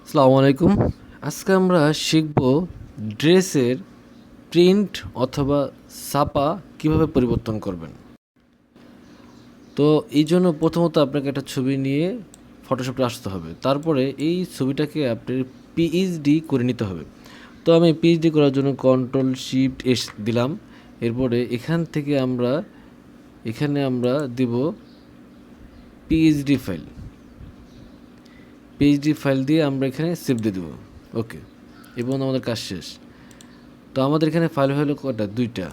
আসসালামু আলাইকুম। আজকে আমরা শিখব ড্রেসের প্রিন্ট অথবা ছাপা কিভাবে পরিবর্তন করবেন। তো এই জন্য প্রথমত আপনাকে একটা ছবি নিয়ে ফটোশপে আসতে হবে, তারপরে এই ছবিটাকে আপনার পিএইচডি করে নিতে হবে। তো আমি পিএইচডি করার জন্য Ctrl+Shift+S দিলাম। এরপরে এখানে আমরা দিব পিএইচডি ফাইল দিয়ে আমরা এখানে সেভ দিয়ে দেবো। ওকে, এবং আমাদের কাজ শেষ। তো আমাদের এখানে ফাইল হলো কয়টা? দুইটা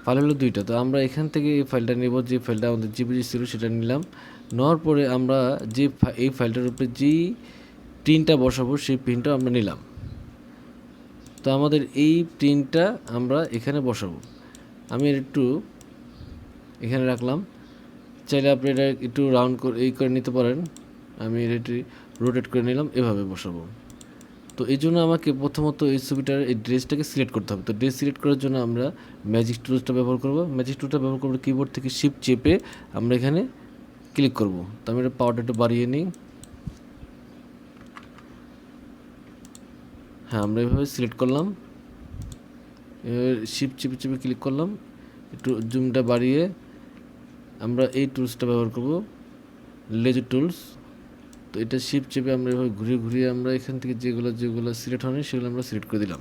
ফাইল হলো দুইটা। তো আমরা এখান থেকে এই ফাইলটা নেব, যে ফাইলটা আমাদের জিপিজি ছিল সেটা নিলাম। নেওয়ার পরে আমরা এই ফাইলটার উপরে যেই প্রিন্টটা বসাবো সেই প্রিন্টটা আমরা নিলাম। তো আমাদের এই প্রিন্টটা আমরা এখানে বসাবো। আমি একটু এখানে রাখলাম, চাইলে আপনি এটা একটু রাউন্ড করে নিতে পারেন। আমি এটা রোটেট করে নিলাম, এভাবে বসাবো। তো এই জন্য আমাকে প্রথমত এই এই ড্রেসটাকে সিলেক্ট করতে হবে। তো ড্রেস সিলেক্ট করার জন্য আমরা ম্যাজিক টুলসটা ব্যবহার করব। ম্যাজিক টুলসটা ব্যবহার করবো কিবোর্ড থেকে শিফট চেপে আমরা এখানে ক্লিক করব। তো আমি এটা পাওয়ারটা একটু বাড়িয়ে নিই। হ্যাঁ, আমরা এভাবে সিলেক্ট করলাম, এবার শিফট চেপে চেপে ক্লিক করলাম, একটু জুমটা বাড়িয়ে আমরা এই টুলসটা ব্যবহার করব, লেজার টুলস। তো এটা শিফট চেপে আমরা এভাবে ঘুরিয়ে ঘুরিয়ে আমরা এখান থেকে যেগুলো সিলেক্ট হয়নি সেগুলো আমরা সিলেক্ট করে দিলাম।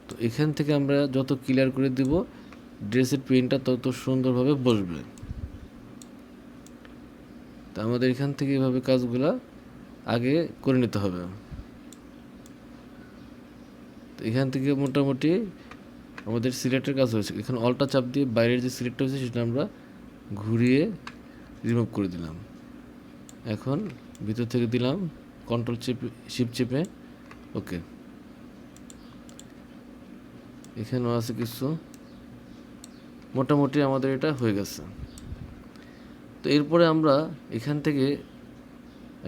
তো এখান থেকে আমরা যত ক্লিয়ার করে দিব ড্রেসের প্রিন্টটা তত সুন্দরভাবে বসবে। তো আমাদের এখান থেকে এভাবে কাজগুলা আগে করে নিতে হবে। তো এখান থেকে মোটামুটি আমাদের সিলেক্টের কাজ হয়েছে। এখানে অল্টা চাপ দিয়ে বাইরের যে সিলেক্ট হয়েছে সেটা আমরা ঘুরিয়ে রিমুভ করে দিলাম। এখন ভিতর থেকে দিলাম শিফট চেপে। ওকে, এখানেও আছে কিছু। মোটামুটি আমাদের এটা হয়ে গেছে। তো এরপরে আমরা এখান থেকে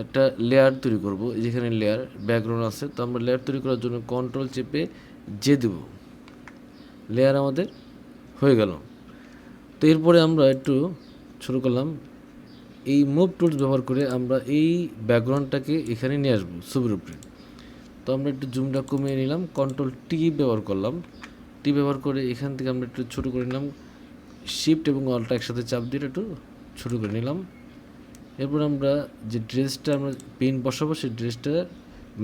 একটা লেয়ার তৈরি করব। যেখানে লেয়ার ব্যাকগ্রাউন্ড আছে, তো আমরা লেয়ার তৈরি করার জন্য কন্ট্রোল চেপে দেব। লেয়ার আমাদের হয়ে গেল। তো এরপরে আমরা একটু শুরু করলাম, এই মুভ টুলস ব্যবহার করে আমরা এই ব্যাকগ্রাউন্ডটাকে এখানে নিয়ে আসবো ছবির উপরে। তো আমরা একটু জুমটা কমিয়ে নিলাম, Ctrl+T ব্যবহার করলাম। টি ব্যবহার করে এখান থেকে আমরা একটু ছোটো করে নিলাম, শিফট এবং অল্টা একসাথে চাপ দিয়ে একটু ছোটো করে নিলাম। এরপর আমরা যে ড্রেসটা আমরা প্রিন্ট বসাবো সেই ড্রেসটা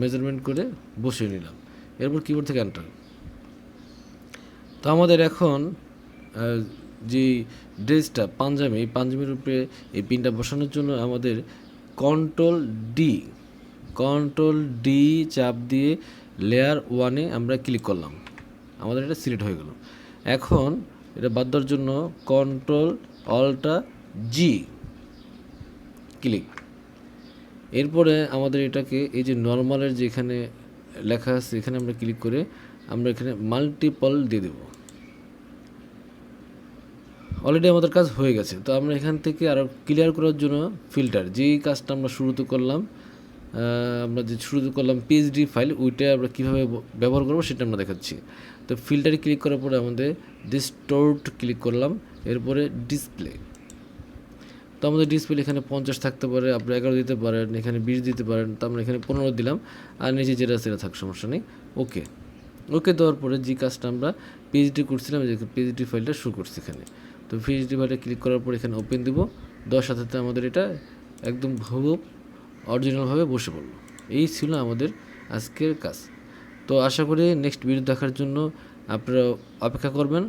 মেজারমেন্ট করে বসিয়ে নিলাম। এরপর কিবোর্ড থেকে এন্টার। তো আমাদের এখন যে ড্রেসটা পাঞ্জাবি, এই পাঞ্জাবির উপরে এই প্রিন্টটা বসানোর জন্য আমাদের কন্ট্রোল ডি চাপ দিয়ে লেয়ার 1-এ আমরা ক্লিক করলাম। আমাদের এটা সিলেক্ট হয়ে গেল। এখন এটা বাদ দেওয়ার জন্য Ctrl+Alt+G ক্লিক। এরপরে আমাদের এটাকে এই যে নর্মালের যেখানে লেখা আছে এখানে আমরা ক্লিক করে আমরা এখানে মাল্টিপল দিয়ে দেব। অলরেডি আমাদের কাজ হয়ে গেছে। তো আমরা এখান থেকে আরও ক্লিয়ার করার জন্য ফিল্টার, যেই কাজটা আমরা শুরুতে করলাম পিএইচডি ফাইল, ওইটা আমরা কীভাবে ব্যবহার করবো সেটা আমরা দেখাচ্ছি। তো ফিল্টারে ক্লিক করার পরে আমাদের ডিস্টোর্ট ক্লিক করলাম। এরপরে ডিসপ্লে। তো আমাদের ডিসপ্লে এখানে 50 থাকতে পারে, আপনি 11 দিতে পারেন, এখানে 20 দিতে পারেন। তো আমরা এখানে 15 দিলাম, আর নিচে যেটা সেটা থাক, সমস্যা নেই। ওকে দেওয়ার পরে যে কাজটা আমরা পিএইচডি করছিলাম, যে পিএইচডি ফাইলটা শো করছি এখানে। তো পিএইচডি ফাইলটা ক্লিক করার পর এখানে ওপেন দিব। দেওয়ার সাথে সাথে আমাদের এটা একদম হুবহু অরিজিনালভাবে বসে পড়লো। এই ছিল আমাদের আজকের কাজ। তো আশা করি নেক্সট ভিডিও দেখার জন্য আপনারা অপেক্ষা করবেন।